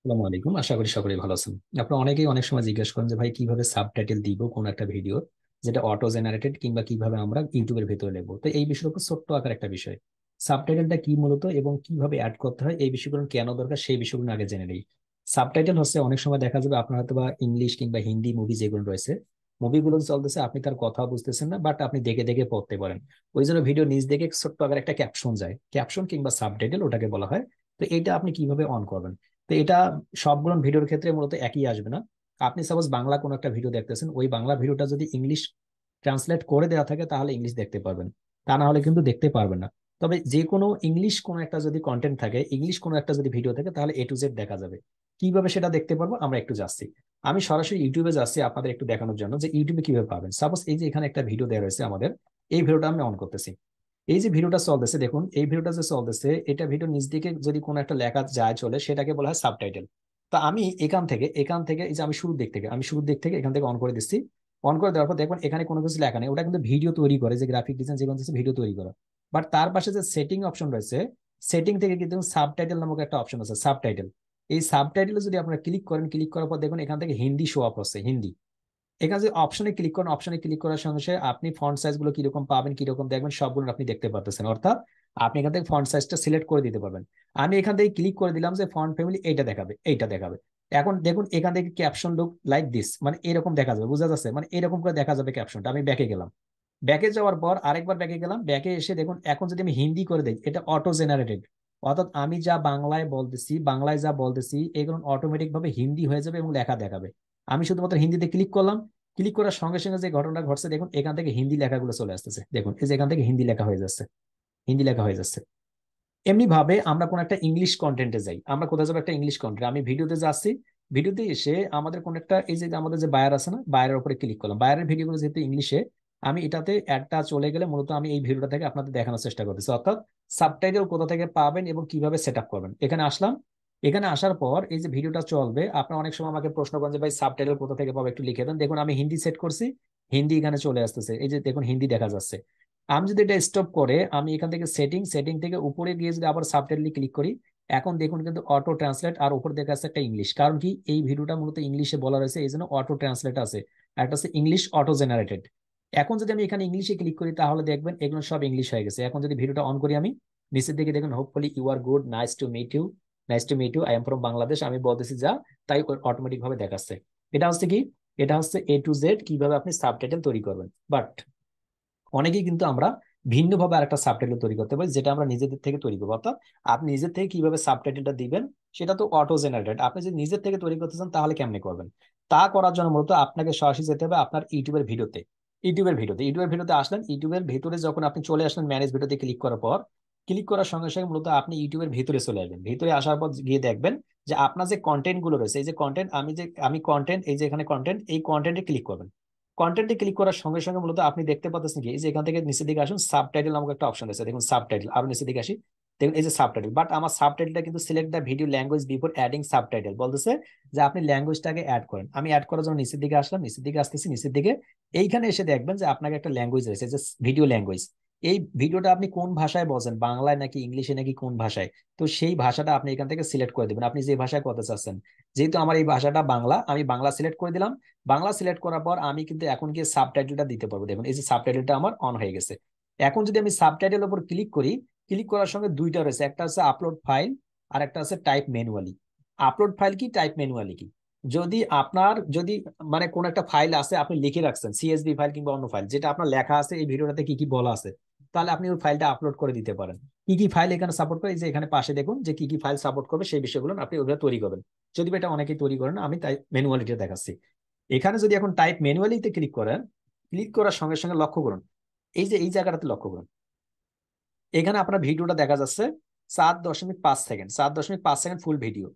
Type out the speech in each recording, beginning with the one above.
আসসালামু আলাইকুম, আশা করি সকলেই ভালো আছেন। আপনারা অনেকেই অনেক সময় জিজ্ঞেস করেন যে ভাই কিভাবে সাবটাইটেল দিব কোন একটা ভিডিও, যেটা অটো জেনারেটেড, কিংবা কিভাবে আমরা ইউটিউবের ভেতরে লিখবো। তো এই বিষয়ের উপর ছোট্ট আকার একটা বিষয়, সাবটাইটেলটা কি মূলত এবং কিভাবে অ্যাড করতে হয়, এই বিষয়গুলো কেন দরকার সেই বিষয়গুলো আগে জেনে নেই। সাবটাইটেল হচ্ছে অনেক সময় দেখা যাবে আপনার হয়তো বা ইংলিশ কিংবা হিন্দি মুভি যেগুলো রয়েছে, মুভিগুলো চলতেছে, আপনি তার কথা বুঝতেছেন না, বাট আপনি দেখে দেখে পড়তে পারেন। ওই জন্য ভিডিও নিচ দেখে ছোট্ট আকার একটা ক্যাপশন যায়, ক্যাপশন কিংবা সাবটাইটেল ওটাকে বলা হয়। তো এটা আপনি কিভাবে অন করবেন? তো এটা সবগুলো ভিডিওর ক্ষেত্রে মূলত একই আসবে না। আপনি সাপোজ বাংলা কোনো একটা ভিডিও দেখতেছেন, ওই বাংলা ভিডিওটা যদি ইংলিশ ট্রান্সলেট করে দেওয়া থাকে তাহলে ইংলিশ দেখতে পারবেন, তা না হলে কিন্তু দেখতে পারবেন না। তবে যে কোনো ইংলিশ কোনো একটা যদি কন্টেন্ট থাকে, ইংলিশ কোনো একটা যদি ভিডিও থাকে, তাহলে A to Z দেখা যাবে। কিভাবে সেটা দেখতে পারবো আমরা একটু যাচ্ছি। আমি সরাসরি ইউটিউবে যাচ্ছি আপনাদের একটু দেখানোর জন্য যে ইউটিউবে কিভাবে পাবেন। সাপোজ এই যে এখানে একটা ভিডিও দেওয়া রয়েছে আমাদের, এই ভিডিওটা আমি অন করতেছি। এই যে ভিডিওটা চলতেছে, দেখুন এই ভিডিওটা যে চলতেছে, এটা ভিডিও নিচ দিকে যদি কোনো একটা লেখা যায় চলে, সেটাকে বলা হয় সাবটাইটেল। তো আমি এখান থেকে এই যে আমি শুরুর দিক থেকে এখান থেকে অন করে দিচ্ছি। অন করে দেওয়ার পর দেখবেন এখানে কোনো কিছু লেখা নেই, ওটা কিন্তু ভিডিও তৈরি করে, যে গ্রাফিক ডিজাইন যেগুলো আছে ভিডিও তৈরি করা। বাট তার পাশে যে সেটিং অপশন রয়েছে, সেটিং থেকে কিন্তু সাবটাইটেল নামক একটা অপশন আছে, সাবটাইটেল। এই সাবটাইটেলে যদি আপনারা ক্লিক করেন, ক্লিক করার পর দেখুন এখান থেকে হিন্দি শো আপ হচ্ছে, হিন্দি। এখানে যে অপশনে ক্লিক করেন, অপশনে ক্লিক করার সঙ্গে সঙ্গে আপনি ফন্ট সাইজ গুলো কিরকম পাবেন, কিরকম দেখবেন, সবগুলো আপনি দেখতে পাচ্ছেন। অর্থাৎ আপনি এখান থেকে ফন্ট সাইজটা সিলেক্ট করে দিতে পারবেন। আমি এখান থেকে ক্লিক করে দিলাম যে ফন্ট ফ্যামিলি এইটা দেখাবে, এইটা দেখাবে। এখন দেখুন এখান থেকে ক্যাপশন লুক লাইক দিস, মানে এরকম দেখা যাবে, বোঝা যাচ্ছে, মানে এরকম করে দেখা যাবে ক্যাপশনটা। আমি ব্যাকে গেলাম, ব্যাকে যাওয়ার পর আরেকবার ব্যাকে গেলাম, ব্যাকে এসে দেখুন এখন যদি আমি হিন্দি করে দিই, এটা অটো জেনারেটেড। অর্থাৎ আমি যা বাংলায় যা বলতেছি এগুলো অটোমেটিক ভাবে হিন্দি হয়ে যাবে এবং লেখা দেখাবে। আমি শুধুমাত্র হিন্দিতে ক্লিক করলাম, ক্লিক করার সঙ্গে সঙ্গে যে ঘটনাটা ঘটছে দেখুন এখান থেকে হিন্দি লেখাগুলো চলে আসতেছে, দেখুন এই যে এখান থেকে হিন্দি লেখা হয়ে যাচ্ছে, হিন্দি লেখা হয়ে যাচ্ছে। এমনি ভাবে আমরা কোন একটা ইংলিশ কন্টেন্টে যাই, আমরা কোথায় যাবো, একটা ইংলিশ কন্টেন্ট, আমি ভিডিওতে যাচ্ছি। ভিডিওতে এসে আমাদের কোন একটা, এই যে আমাদের যে বায়ার আছে না, বায়ারের উপরে ক্লিক করলাম, বায়ারের ভিডিওগুলো যেহেতু ইংলিশে, আমি এটাতে অ্যাডটা চলে গেলে মূলত আমি এই ভিডিওটা থেকে আপনাদের দেখানোর চেষ্টা করতেছি। অর্থাৎ সাবটাইটেল কোথা থেকে পাবেন এবং কিভাবে সেট আপ করবেন। এখানে আসলাম, এখানে আসার পর এই যে ভিডিওটা চলবে, আপনার অনেক সময় আমাকে প্রশ্ন করেন যে ভাই সাবটাইটেল কোথা থেকে পাবো, একটু লিখে দেন। দেখুন আমি হিন্দি সেট করছি, হিন্দি এখানে চলে আসতেছে, এই যে দেখুন হিন্দি দেখা যাচ্ছে। আমি যদি এটা স্টপ করে আমি এখান থেকে সেটিং, সেটিং থেকে উপরে গিয়ে যদি আবার সাবটাইটেল ক্লিক করি, এখন দেখুন কিন্তু অটো ট্রান্সলেট, আর উপর দেখা যাচ্ছে একটা ইংলিশ। কারণ কি, এই ভিডিওটা মূলত ইংলিশে বলা রয়েছে, এই জন্য অটো ট্রান্সলেট আছে। আর একটা আছে ইংলিশ অটো জেনারেটেড। এখন যদি আমি এখানে ইংলিশে ক্লিক করি তাহলে দেখবেন এগুলো সব ইংলিশ হয়ে গেছে। এখন যদি ভিডিওটা অন করি আমি, নিচের দিকে দেখুন hopefully you are good, nice to meet you, nice to meet you, I am from Bangladesh, আমি বলতেছি যা, তাই অটোমেটিক ভাবে দেখাচ্ছে। এটা হচ্ছে কি, এটা হচ্ছে A to Z কিভাবে আপনি সাবটাইটেল তৈরি করবেন। বাট অনেকেই কিন্তু আমরা ভিন্নভাবে আরেকটা সাবটাইটেল তৈরি করতে পারি, যেটা আমরা নিজেদের থেকে তৈরি করবো। অর্থাৎ আপনি নিজের থেকে কিভাবে সাবটাইটেলটা দিবেন, সেটা তো অটো জেনারেটেড। আপনি যদি নিজের থেকে তৈরি করতে চান তাহলে কেমনে করবেন? তা করার জন্য মূলত আপনাকে সরাসরি যেতে হবে আপনার ইউটিউবের ভিডিওতে। ইউটিউবের ভিডিওতে আসলেন, ইউটিউবের ভিতরে যখন আপনি চলে আসলেন, ম্যানেজ ভিডিওতে ক্লিক করার পর, ক্লিক করার সঙ্গে সঙ্গে মূলত আপনি ইউটিউবের ভিতরে চলে আসবেন। ভিতরে আসার পর গিয়ে দেখবেন যে আপনার যে কন্টেন্ট গুলো রয়েছে, এই যে কন্টেন্ট, আমি কন্টেন্ট, এই যে এখানে কন্টেন্ট, এই কন্টেন্টে ক্লিক করবেন। কন্টেন্টে ক্লিক করার সঙ্গে সঙ্গে মূলত আপনি দেখতে পাচ্ছেন কি, এই যে এখান থেকে নিচের দিকে আসুন, সাবটাইটেল নামক একটা অপশন আছে, দেখুন সাবটাইটেল। আরো নিচের দিকে আসি, দেখুন এই যে সাবটাইটেল। বাট আমার সাবটাইটেলটা কিন্তু select the video language before adding subtitle বলতেছে, যে আপনি ল্যাঙ্গুয়েজটাকে অ্যাড করেন। আমি অ্যাড করার জন্য নিচের দিকে আসলাম, নিচের দিকে আসতেছি, নিচের দিকে এইখানে এসে দেখবেন যে আপনাকে একটা ল্যাঙ্গুয়েজ রয়েছে, যে ভিডিও ল্যাঙ্গুয়েজ। এই ভিডিওটা আপনি কোন ভাষায় বলছেন, বাংলায় নাকি ইংলিশে নাকি কোন ভাষায়, তো সেই ভাষাটা আপনি এখান থেকে সিলেক্ট করে দিবেন, আপনি যে ভাষায় কথা চাচ্ছেন। যেহেতু আমার এই ভাষাটা বাংলা, আমি বাংলা সিলেক্ট করে দিলাম। বাংলা সিলেক্ট করার পর আমি কিন্তু এখন গিয়ে সাবটাইটেলটা দিতে পারবো, দেখুন এই যে সাবটাইটেলটা আমার অন হয়ে গেছে। এখন যদি আমি সাবটাইটেলের উপর ক্লিক করি, ক্লিক করার সঙ্গে দুইটা রয়েছে, একটা হচ্ছে আপলোড ফাইল, আর একটা আছে টাইপ ম্যানুয়ালি। আপলোড ফাইল কি, টাইপ ম্যানুয়ালি কি? যদি মানে কোন একটা ফাইল আছে, আপনি লিখে রাখছেন CSV ফাইল কিংবা অন্য ফাইল, যেটা আপনার লেখা আছে এই ভিডিওটাতে কি কি বলা আছে, তাহলে আপনি ওই ফাইলটা আপলোড করে দিতে পারেন। কি কি ফাইল এখানে সাপোর্ট করে, এই যে এখানে পাশে দেখুন যে কি কি ফাইল সাপোর্ট করবে, সেই বিষয়গুলো আপনি ওগুলো তৈরি করবেন। যদি বা এটা অনেকেই তৈরি করেন, আমি তাই ম্যানুয়ালিটা দেখাচ্ছি। এখানে যদি এখন টাইপ ম্যানুয়ালিতে ক্লিক করেন, ক্লিক করার সঙ্গে সঙ্গে লক্ষ্য করুন, এই যে এই জায়গাটাতে লক্ষ্য করুন, এখানে আপনার ভিডিওটা দেখা যাচ্ছে 7.5 সেকেন্ড, 7.5 সেকেন্ড ফুল ভিডিও।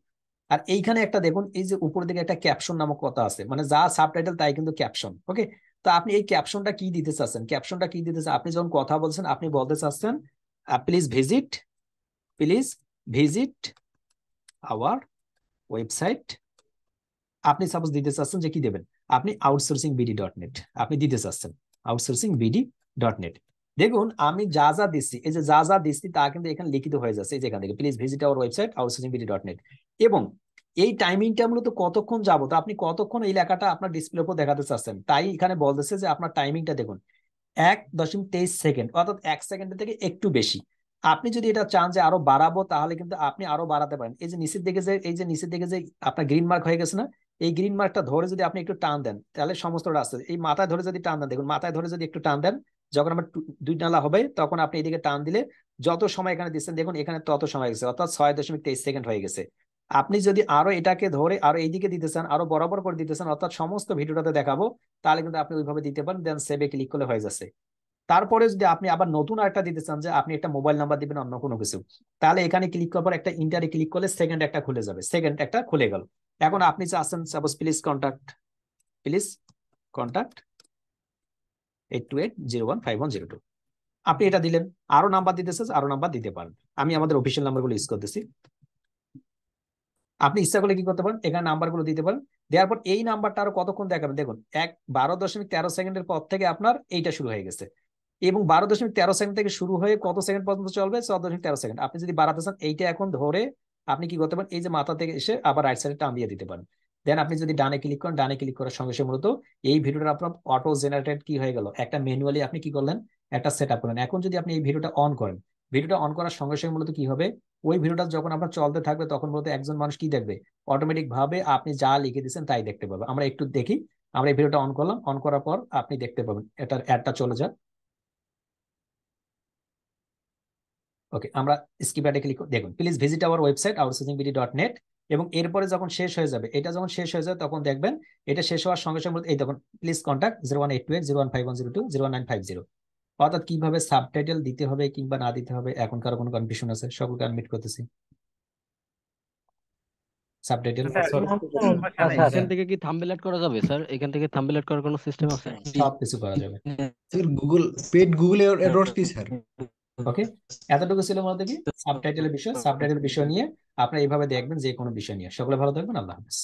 আর এইখানে একটা দেখুন, এই যে উপর দিকে একটা ক্যাপশন নামক কথা আছে, মানে যা সাবটাইটেল তাই কিন্তু ক্যাপশন। ওকে, তো আপনি এই ক্যাপশনটা কি দিতে চাচ্ছেন, ক্যাপশনটা কি দিতে চাচ্ছেন? আপনি যখন কথা বলছেন আপনি বলতে চাচ্ছেন please visit, please visit our website. আপনি সাপোজ দিতে চাচ্ছেন যে কি দেবেন, আপনি outsourcing BD.net আপনি দিতে চাচ্ছেন, outsourcing BD.net। দেখুন আমি যা যা দিচ্ছি, এই যে যা যা দিচ্ছি তা কিন্তু এখানে লিখিত হয়ে যাচ্ছে, এই যে এখান থেকে please visit our website outsourcing BD.net। এবং এই টাইমিংটা মূলত কতক্ষণ যাবত আপনি কতক্ষণ এই লেখাটা আপনার ডিসপ্লের উপর দেখাতে চাচ্ছেন, তাই এখানে বলতেছে যে আপনার টাইমিংটা দেখুন 1.23 সেকেন্ড, অর্থাৎ 1 সেকেন্ডের থেকে একটু বেশি। আপনি যদি এটা চান যে আরো বাড়াবো, তাহলে কিন্তু আপনি আরো বাড়াতে পারেন। এই যে নিচের দিকে যে এই যে নিচের দিকে যে আপনার গ্রিন মার্ক হয়ে গেছে না, এই গ্রিন মার্কটা ধরে যদি আপনি একটু টান দেন, তাহলে সমস্তটা আসছে। এই মাথায় ধরে যদি টান দেন, দেখুন মাথায় ধরে যদি একটু টান দেন, যখন আমার 2 নালা হবে তখন আপনি এদিকে টান দিলে যত সময় এখানে দিচ্ছেন দেখুন এখানে তত সময় গেছে, অর্থাৎ 6.23 সেকেন্ড হয়ে গেছে। আপনি যদি আরো এটাকে ধরে আরো এইদিকে দিতে চান, আরো বরাবর করে দিতে চান, অর্থাৎ সমস্ত ভিডিওটাতে দেখাবো, তাহলে কিন্তু আপনি ওইভাবে দিতে পারেন, দেন সেভে ক্লিক করলে হয়ে যাচ্ছে। তারপরে যদি আপনি আবার নতুন আরেকটা দিতে চান, যে আপনি একটা মোবাইল নাম্বার দিবেন অন্য কোনো কিছু, তাহলে এখানে ক্লিক করার পর একটা ইন্টারে ক্লিক করলে সেকেন্ড একটা খুলে যাবে, সেকেন্ড একটা খুলে গেল। এখন আপনি চাচ্ছেন সাপোজ প্লিজ কন্ট্যাক্ট 8280151002, আপনি এটা দিলেন। আরো নাম্বার দিতে চান, আরো নাম্বার দিতে পারেন। আমি আমাদের অফিসিয়াল নাম্বারগুলো ইউজ করতেছি। আপনি ইচ্ছা করলে কি করতে পারেন, এখানে নাম্বারগুলো দিতে পারেন। দেওয়ার পর এই নাম্বারটা আরো কতক্ষণ দেখাবেন, দেখুন 12.13 সেকেন্ডের পর থেকে আপনার এইটা শুরু হয়ে গেছে, এবং 12.13 সেকেন্ড থেকে শুরু হয়ে কত সেকেন্ড পর্যন্ত চলবে, 14.13 সেকেন্ড। আপনি যদি বাড়াতে চান এইটা এখন ধরে আপনি কি করতে পারেন, এই যে মাথা থেকে এসে আবার রাইট সাইডে টান দিয়ে দিতে পারেন। দেন আপনি যদি ডানে ক্লিক করেন, ডানে ক্লিক করার সঙ্গে সঙ্গে মূলত এই ভিডিওটা আপনার অটো জেনারেটেড কি হয়ে গেল, একটা ম্যানুয়ালি আপনি কি করলেন, একটা সেট আপ করলেন। এখন যদি আপনি এই ভিডিওটা অন করেন, ভিডিওটা অন করার সঙ্গে সঙ্গে মূলত কি হবে, ওই ভিডিওটা যখন আপনার চলতে থাকবে তখন মূলত একজন মানুষ কি দেখবে, অটোমেটিক ভাবে আপনি যা লিখে দিচ্ছেন তাই দেখতে পাবে। আমরা একটু দেখি, আমরা এই ভিডিওটা অন করলাম, অন করার পর আপনি দেখতে পাবেন এটার অ্যাডটা চলে যায়। ওকে, আমরা স্কিপ অ্যাডে ক্লিক দেখুন, please visit our website outsourcingbd.net। এবং এরপরে যখন শেষ হয়ে যাবে, এটা যখন শেষ হয়ে যায় তখন দেখবেন এটা শেষ হওয়ার সঙ্গে সঙ্গে এই দেখুন প্লিজ কন্ট্যাক্ট 018280151002 অর্থাৎ কিভাবে সাবটাইটেল দিতে হবে কিংবা না দিতে হবে, এখন কারো কোনো কনফিউশন আছে? সকলকে আনমিট করতেছি। সাবটাইটেল আচ্ছা, এখান থেকে কি থাম্বনেল এড করা যাবে স্যার? এখান থেকে থাম্বনেল এড করার কোনো সিস্টেম আছে? সব কিছু করা যাবে। স্যার গুগল অ্যাডওয়ার্ডস কি স্যার? ওকে, এতটুকু ছিল মূলত কি সাবটাইটেলের বিষয়। সাবটাইটেল বিষয় নিয়ে আপনারা এইভাবে দেখবেন যে কোনো বিষয় নিয়ে। সকলে ভালো থাকবেন, আল্লাহ হাফেজ।